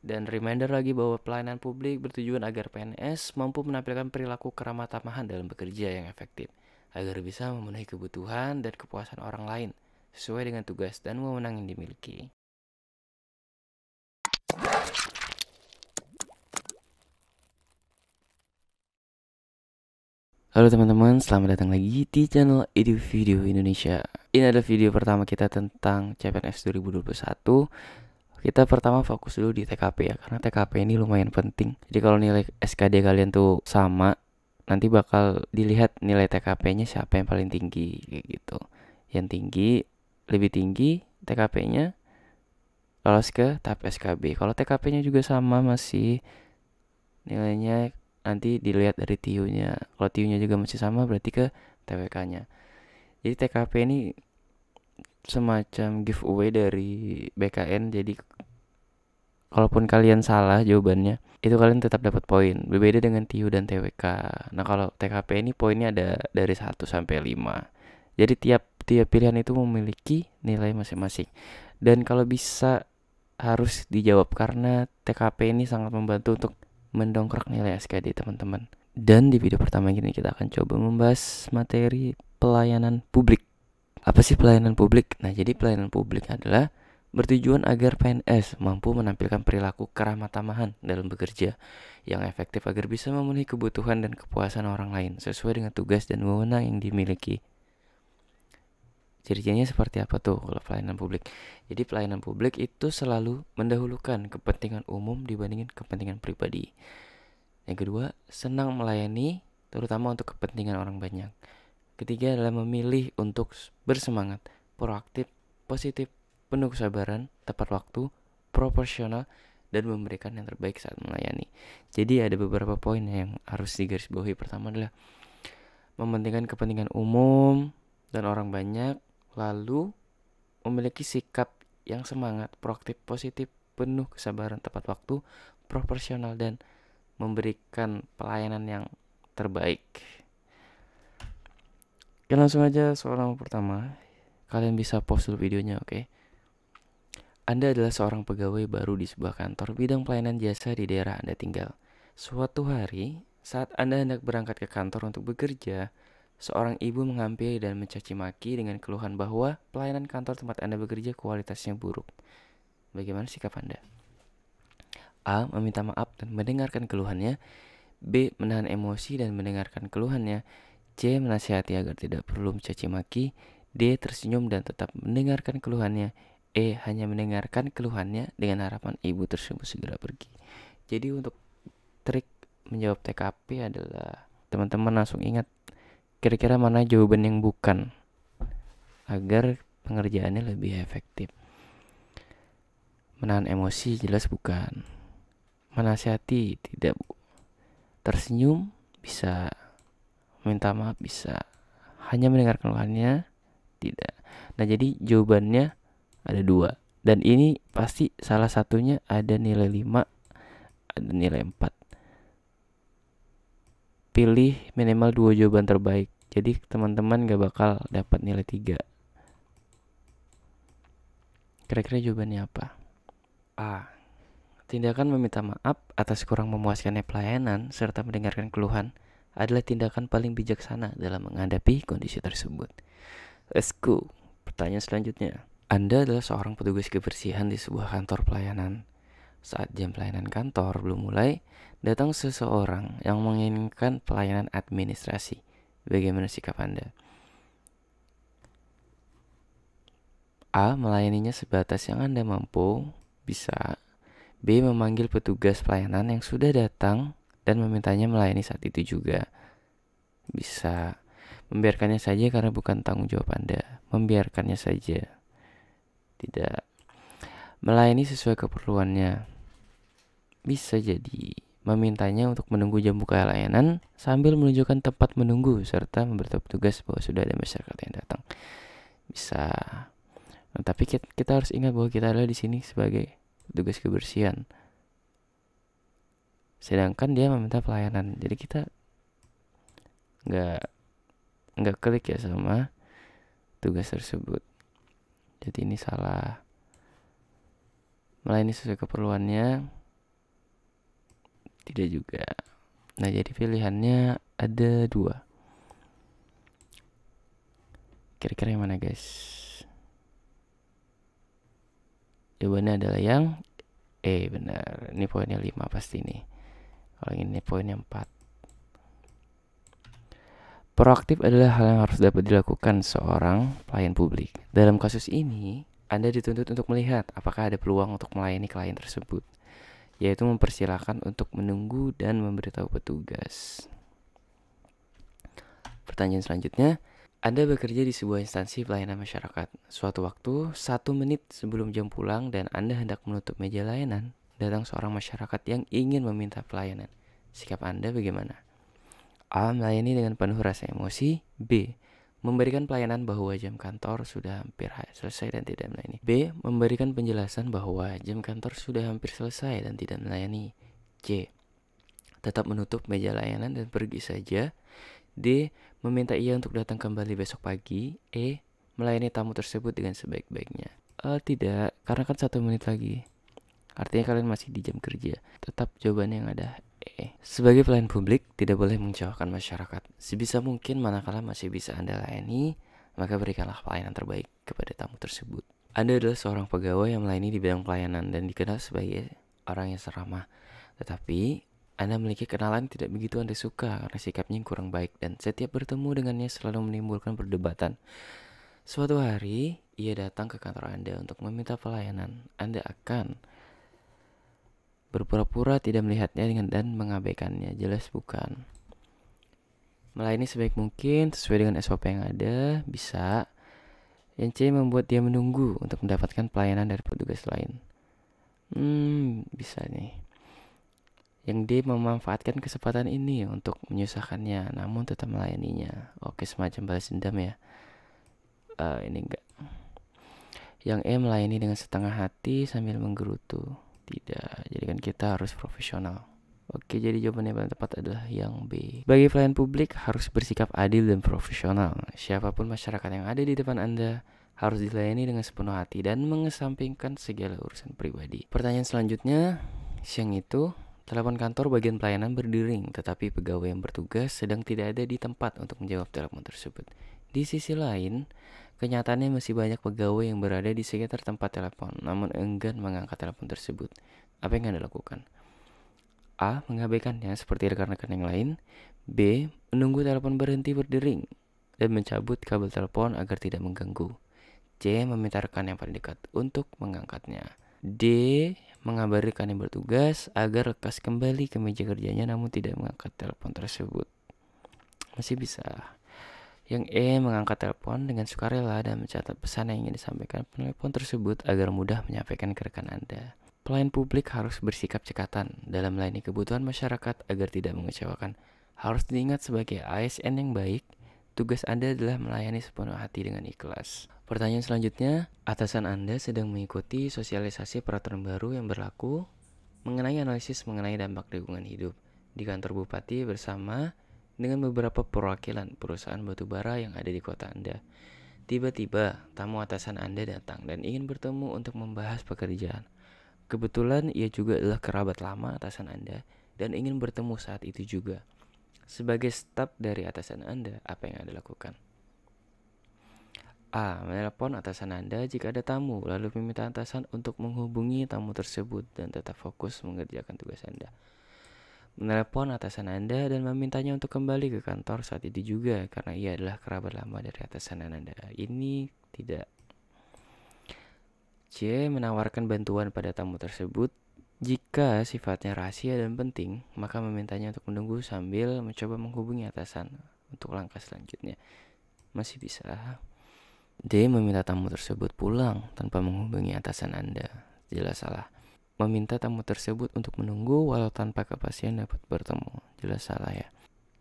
Dan reminder lagi bahwa pelayanan publik bertujuan agar PNS mampu menampilkan perilaku keramah tamahan dalam bekerja yang efektif, agar bisa memenuhi kebutuhan dan kepuasan orang lain sesuai dengan tugas dan wewenang yang dimiliki. Halo teman-teman, selamat datang lagi di channel Edu Video Indonesia. Ini adalah video pertama kita tentang CPNS 2021. Kita pertama fokus dulu di TKP ya, karena TKP ini lumayan penting. Jadi kalau nilai SKD kalian tuh sama, nanti bakal dilihat nilai TKP-nya siapa yang paling tinggi kayak gitu. Yang tinggi, lebih tinggi TKP-nya lolos ke tahap SKB. Kalau TKP-nya juga sama masih nilainya nanti dilihat dari TIU-nya. Kalau TIU-nya juga masih sama berarti ke TWK-nya. Jadi TKP ini semacam giveaway dari BKN. Jadi kalaupun kalian salah jawabannya, itu kalian tetap dapat poin. Berbeda dengan TIU dan TWK. Nah, kalau TKP ini poinnya ada dari 1 sampai 5. Jadi tiap pilihan itu memiliki nilai masing-masing. Dan kalau bisa harus dijawab karena TKP ini sangat membantu untuk mendongkrak nilai SKD teman-teman. Dan di video pertama ini kita akan coba membahas materi pelayanan publik. Apa sih pelayanan publik? Nah, jadi pelayanan publik adalah bertujuan agar PNS mampu menampilkan perilaku keramah tamahan dalam bekerja yang efektif agar bisa memenuhi kebutuhan dan kepuasan orang lain sesuai dengan tugas dan wewenang yang dimiliki. Ciri-cirinya seperti apa tuh kalau pelayanan publik? Jadi pelayanan publik itu selalu mendahulukan kepentingan umum dibandingin kepentingan pribadi. Yang kedua, senang melayani terutama untuk kepentingan orang banyak. Ketiga adalah memilih untuk bersemangat, proaktif, positif, penuh kesabaran, tepat waktu, proporsional, dan memberikan yang terbaik saat melayani. Jadi ada beberapa poin yang harus digarisbawahi. Pertama adalah mementingkan kepentingan umum dan orang banyak, lalu memiliki sikap yang semangat, proaktif, positif, penuh kesabaran, tepat waktu, proporsional, dan memberikan pelayanan yang terbaik. Oke, langsung aja soal pertama. Kalian bisa pause dulu videonya, oke? Anda adalah seorang pegawai baru di sebuah kantor bidang pelayanan jasa di daerah Anda tinggal. Suatu hari, saat Anda hendak berangkat ke kantor untuk bekerja, seorang ibu menghampiri dan mencaci maki dengan keluhan bahwa pelayanan kantor tempat Anda bekerja kualitasnya buruk. Bagaimana sikap Anda? A. Meminta maaf dan mendengarkan keluhannya. B. Menahan emosi dan mendengarkan keluhannya. C. Menasihati agar tidak perlu mencaci maki. D. Tersenyum dan tetap mendengarkan keluhannya. E. Hanya mendengarkan keluhannya dengan harapan ibu tersebut segera pergi. Jadi untuk trik menjawab TKP adalah teman-teman langsung ingat kira-kira mana jawaban yang bukan agar pengerjaannya lebih efektif. Menahan emosi jelas bukan. Menasihati tidak, Bu. Tersenyum bisa, minta maaf bisa, hanya mendengarkan keluhannya tidak. Nah, jadi jawabannya ada 2. Dan ini pasti salah satunya ada nilai 5, ada nilai 4. Pilih minimal 2 jawaban terbaik. Jadi teman-teman gak bakal dapat nilai 3. Kira-kira jawabannya apa? A. Tindakan meminta maaf atas kurang memuaskannya pelayanan serta mendengarkan keluhan adalah tindakan paling bijaksana dalam menghadapi kondisi tersebut. Let's go. Pertanyaan selanjutnya. Anda adalah seorang petugas kebersihan di sebuah kantor pelayanan. Saat jam pelayanan kantor belum mulai, datang seseorang yang menginginkan pelayanan administrasi. Bagaimana sikap Anda? A. Melayaninya sebatas yang Anda mampu, bisa. B. Memanggil petugas pelayanan yang sudah datang dan memintanya melayani saat itu juga, bisa. Membiarkannya saja karena bukan tanggung jawab Anda. Membiarkannya saja. Tidak. Melayani sesuai keperluannya, bisa jadi. Memintanya untuk menunggu jam buka layanan sambil menunjukkan tempat menunggu serta memberitahu petugas bahwa sudah ada masyarakat yang datang, bisa. Nah, tapi kita harus ingat bahwa kita adalah di sini sebagai petugas kebersihan, sedangkan dia meminta pelayanan. Jadi kita nggak klik ya sama tugas tersebut. Jadi ini salah. Melayani sesuai keperluannya Tidak juga. Nah, jadi pilihannya ada 2. Kira-kira yang mana, guys? Jawabannya adalah yang benar. Ini poinnya 5 pasti nih. Kalau ini poinnya 4. Proaktif adalah hal yang harus dapat dilakukan seorang pelayan publik. Dalam kasus ini, Anda dituntut untuk melihat apakah ada peluang untuk melayani klien tersebut, yaitu mempersilahkan untuk menunggu dan memberitahu petugas. Pertanyaan selanjutnya, Anda bekerja di sebuah instansi pelayanan masyarakat. Suatu waktu, 1 menit sebelum jam pulang dan Anda hendak menutup meja layanan, datang seorang masyarakat yang ingin meminta pelayanan. Sikap Anda bagaimana? A. Melayani dengan penuh rasa emosi. B. Memberikan pelayanan bahwa jam kantor sudah hampir selesai dan tidak melayani. B. Memberikan penjelasan bahwa jam kantor sudah hampir selesai dan tidak melayani. C. Tetap menutup meja layanan dan pergi saja. D. Meminta ia untuk datang kembali besok pagi. E. Melayani tamu tersebut dengan sebaik-baiknya. Tidak, karena kan 1 menit lagi. Artinya kalian masih di jam kerja. Tetap jawabannya yang ada E. Sebagai pelayan publik, tidak boleh mengecewakan masyarakat. Sebisa mungkin manakala masih bisa Anda layani, maka berikanlah pelayanan terbaik kepada tamu tersebut. Anda adalah seorang pegawai yang melayani di bidang pelayanan dan dikenal sebagai orang yang seramah. Tetapi Anda memiliki kenalan tidak begitu Anda suka karena sikapnya yang kurang baik dan setiap bertemu dengannya selalu menimbulkan perdebatan. Suatu hari, ia datang ke kantor Anda untuk meminta pelayanan. Anda akan berpura-pura tidak melihatnya dan mengabaikannya. Jelas bukan? Melayani sebaik mungkin sesuai dengan SOP yang ada, bisa. Yang C, membuat dia menunggu untuk mendapatkan pelayanan dari petugas lain. Bisa nih. Yang D, memanfaatkan kesempatan ini untuk menyusahkannya, namun tetap melayaninya. Oke, semacam balas dendam ya. Ini enggak. Yang E, melayani dengan setengah hati sambil menggerutu. Tidak, jadi kan kita harus profesional. Oke, jadi jawaban yang paling tepat adalah yang B. Bagi pelayan publik harus bersikap adil dan profesional. Siapapun masyarakat yang ada di depan Anda harus dilayani dengan sepenuh hati dan mengesampingkan segala urusan pribadi. Pertanyaan selanjutnya, siang itu telepon kantor bagian pelayanan berdering, tetapi pegawai yang bertugas sedang tidak ada di tempat untuk menjawab telepon tersebut. Di sisi lain, kenyataannya masih banyak pegawai yang berada di sekitar tempat telepon, namun enggan mengangkat telepon tersebut. Apa yang Anda lakukan? A. Mengabaikannya seperti rekan-rekan yang lain. B. Menunggu telepon berhenti berdering dan mencabut kabel telepon agar tidak mengganggu. C. Meminta rekan yang paling dekat untuk mengangkatnya. D. Mengabari rekan yang bertugas agar lekas kembali ke meja kerjanya namun tidak mengangkat telepon tersebut. Masih bisa. Yang E, mengangkat telepon dengan sukarela dan mencatat pesan yang ingin disampaikan penelepon tersebut agar mudah menyampaikan ke rekan Anda. Pelayan publik harus bersikap cekatan dalam melayani kebutuhan masyarakat agar tidak mengecewakan. Harus diingat sebagai ASN yang baik, tugas Anda adalah melayani sepenuh hati dengan ikhlas. Pertanyaan selanjutnya, atasan Anda sedang mengikuti sosialisasi peraturan baru yang berlaku mengenai analisis mengenai dampak lingkungan hidup di kantor bupati bersama dengan beberapa perwakilan perusahaan batubara yang ada di kota Anda. Tiba-tiba, tamu atasan Anda datang dan ingin bertemu untuk membahas pekerjaan. Kebetulan ia juga adalah kerabat lama atasan Anda dan ingin bertemu saat itu juga. Sebagai staf dari atasan Anda, apa yang Anda lakukan? A. Menelepon atasan Anda jika ada tamu, lalu meminta atasan untuk menghubungi tamu tersebut dan tetap fokus mengerjakan tugas Anda. Menelepon atasan Anda dan memintanya untuk kembali ke kantor saat itu juga karena ia adalah kerabat lama dari atasan Anda. Ini tidak. C. Menawarkan bantuan pada tamu tersebut. Jika sifatnya rahasia dan penting, maka memintanya untuk menunggu sambil mencoba menghubungi atasan untuk langkah selanjutnya. Masih bisa. D. Meminta tamu tersebut pulang tanpa menghubungi atasan Anda. Jelas salah. Meminta tamu tersebut untuk menunggu walau tanpa kepastian dapat bertemu. Jelas salah ya.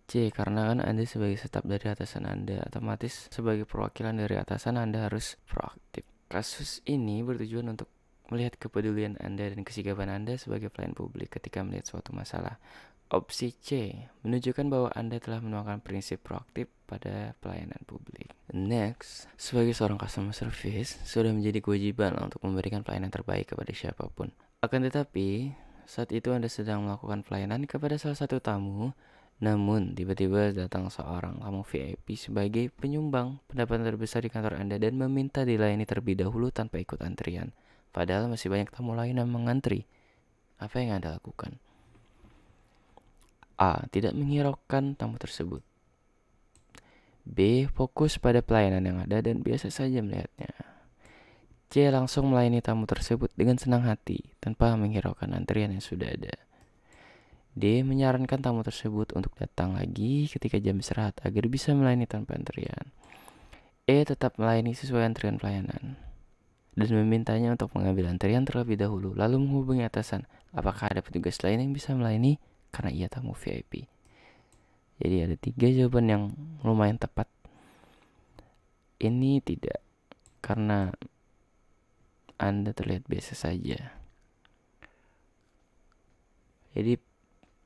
C. Karena kan Anda sebagai staf dari atasan Anda, otomatis sebagai perwakilan dari atasan Anda harus proaktif. Kasus ini bertujuan untuk melihat kepedulian Anda dan kesigapan Anda sebagai pelayan publik ketika melihat suatu masalah. Opsi C menunjukkan bahwa Anda telah menuangkan prinsip proaktif pada pelayanan publik. Next, sebagai seorang customer service, sudah menjadi kewajiban untuk memberikan pelayanan terbaik kepada siapapun. Akan tetapi, saat itu Anda sedang melakukan pelayanan kepada salah satu tamu, namun tiba-tiba datang seorang tamu VIP sebagai penyumbang pendapatan terbesar di kantor Anda dan meminta dilayani terlebih dahulu tanpa ikut antrian. Padahal masih banyak tamu lain yang mengantri. Apa yang Anda lakukan? A. Tidak menghiraukan tamu tersebut. B. Fokus pada pelayanan yang ada dan biasa saja melihatnya. C. Langsung melayani tamu tersebut dengan senang hati tanpa menghiraukan antrian yang sudah ada. D. Menyarankan tamu tersebut untuk datang lagi ketika jam istirahat agar bisa melayani tanpa antrian. E. Tetap melayani sesuai antrian pelayanan dan memintanya untuk mengambil antrian terlebih dahulu, lalu menghubungi atasan apakah ada petugas lain yang bisa melayani karena ia tamu VIP. Jadi ada 3 jawaban yang lumayan tepat. Ini tidak, karena Anda terlihat biasa saja. Jadi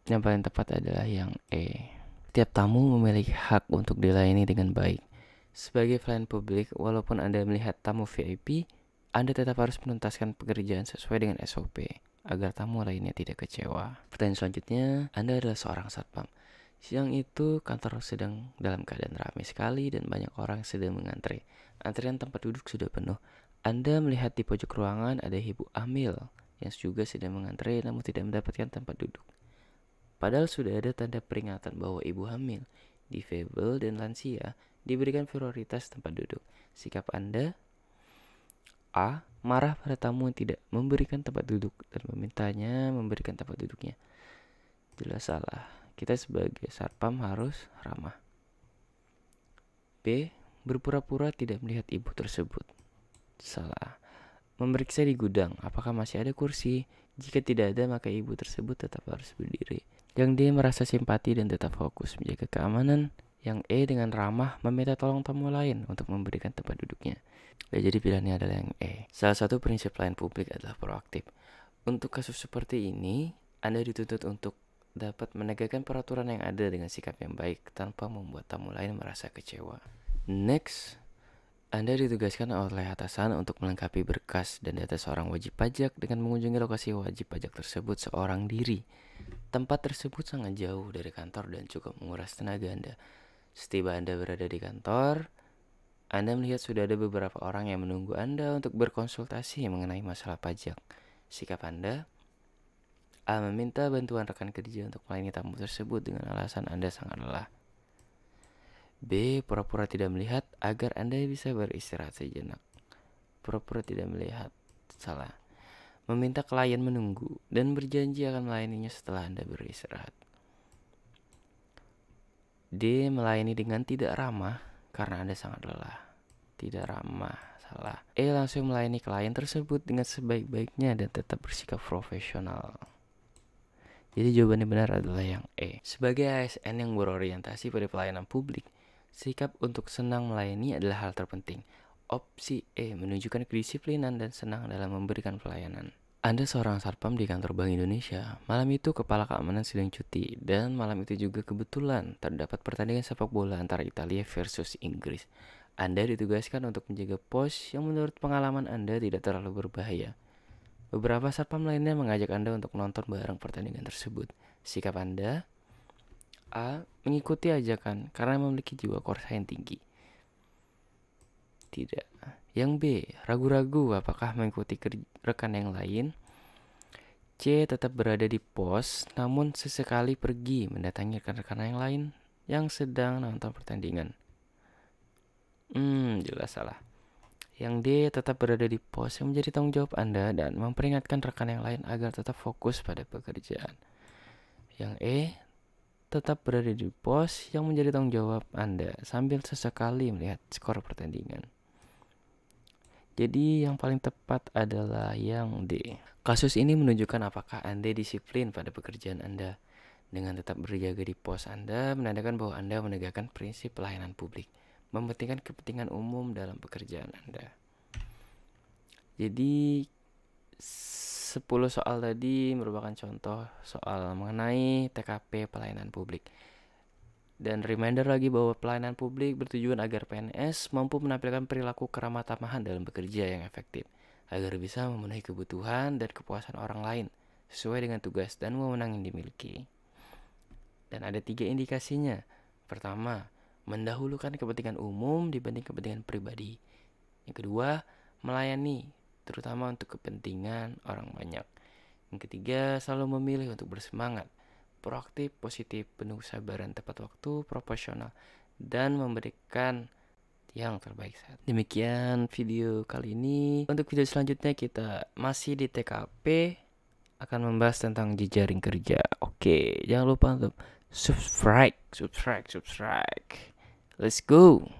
yang paling tepat adalah yang E. Tiap tamu memiliki hak untuk dilayani dengan baik. Sebagai pelayan publik, walaupun Anda melihat tamu VIP, Anda tetap harus menuntaskan pekerjaan sesuai dengan SOP agar tamu lainnya tidak kecewa. Pertanyaan selanjutnya, Anda adalah seorang satpam. Siang itu kantor sedang dalam keadaan ramai sekali dan banyak orang sedang mengantre. Antrian tempat duduk sudah penuh. Anda melihat di pojok ruangan ada ibu hamil yang juga sedang mengantre namun tidak mendapatkan tempat duduk. Padahal sudah ada tanda peringatan bahwa ibu hamil, difabel, dan lansia diberikan prioritas tempat duduk. Sikap Anda: A. Marah pada tamu yang tidak memberikan tempat duduk dan memintanya memberikan tempat duduknya. Jelas salah. Kita sebagai satpam harus ramah. B. Berpura-pura tidak melihat ibu tersebut. Salah. Memeriksa di gudang apakah masih ada kursi. Jika tidak ada, maka ibu tersebut tetap harus berdiri. Yang D. Merasa simpati dan tetap fokus menjaga keamanan. Yang E. Dengan ramah meminta tolong tamu lain untuk memberikan tempat duduknya. Jadi pilihannya adalah yang E. Salah satu prinsip pelayan publik adalah proaktif. Untuk kasus seperti ini, Anda dituntut untuk dapat menegakkan peraturan yang ada dengan sikap yang baik tanpa membuat tamu lain merasa kecewa. Next, Anda ditugaskan oleh atasan untuk melengkapi berkas dan data seorang wajib pajak dengan mengunjungi lokasi wajib pajak tersebut seorang diri. Tempat tersebut sangat jauh dari kantor dan cukup menguras tenaga Anda. Setiba Anda berada di kantor, Anda melihat sudah ada beberapa orang yang menunggu Anda untuk berkonsultasi mengenai masalah pajak. Sikap Anda: A. Meminta bantuan rekan kerja untuk melayani tamu tersebut dengan alasan Anda sangat lelah. B. Pura-pura tidak melihat agar Anda bisa beristirahat sejenak. Pura-pura tidak melihat. Salah. Meminta klien menunggu dan berjanji akan melayaninya setelah Anda beristirahat. D. Melayani dengan tidak ramah karena Anda sangat lelah. Tidak ramah. Salah. E. Langsung melayani klien tersebut dengan sebaik-baiknya dan tetap bersikap profesional. Jadi jawabannya benar adalah yang E. Sebagai ASN yang berorientasi pada pelayanan publik, sikap untuk senang melayani adalah hal terpenting. Opsi E menunjukkan kedisiplinan dan senang dalam memberikan pelayanan. Anda seorang satpam di kantor Bank Indonesia. Malam itu kepala keamanan sedang cuti dan malam itu juga kebetulan terdapat pertandingan sepak bola antara Italia versus Inggris. Anda ditugaskan untuk menjaga pos yang menurut pengalaman Anda tidak terlalu berbahaya. Beberapa satpam lainnya mengajak Anda untuk menonton bareng pertandingan tersebut. Sikap Anda: A. Mengikuti ajakan karena memiliki jiwa korsa yang tinggi. Tidak. Yang B. Ragu-ragu apakah mengikuti rekan yang lain. C. Tetap berada di pos namun sesekali pergi mendatangi rekan-rekan yang lain yang sedang nonton pertandingan. Jelas salah. Yang D. Tetap berada di pos yang menjadi tanggung jawab Anda dan memperingatkan rekan yang lain agar tetap fokus pada pekerjaan. Yang E. Tetap berada di pos yang menjadi tanggung jawab Anda sambil sesekali melihat skor pertandingan. Jadi yang paling tepat adalah yang D. Kasus ini menunjukkan apakah Anda disiplin pada pekerjaan Anda. Dengan tetap berjaga di pos Anda menandakan bahwa Anda menegakkan prinsip pelayanan publik, mementingkan kepentingan umum dalam pekerjaan Anda. Jadi 10 soal tadi merupakan contoh soal mengenai TKP pelayanan publik. Dan reminder lagi bahwa pelayanan publik bertujuan agar PNS mampu menampilkan perilaku keramah tamahan dalam bekerja yang efektif, agar bisa memenuhi kebutuhan dan kepuasan orang lain, sesuai dengan tugas dan wewenang yang dimiliki. Dan ada 3 indikasinya. Pertama, mendahulukan kepentingan umum dibanding kepentingan pribadi. Yang kedua, melayani, terutama untuk kepentingan orang banyak. Yang ketiga, selalu memilih untuk bersemangat, proaktif, positif, penuh kesabaran, tepat waktu, proporsional, dan memberikan yang terbaik saat. Demikian video kali ini. Untuk video selanjutnya kita masih di TKP, akan membahas tentang jejaring kerja. Oke, jangan lupa untuk subscribe. Let's go.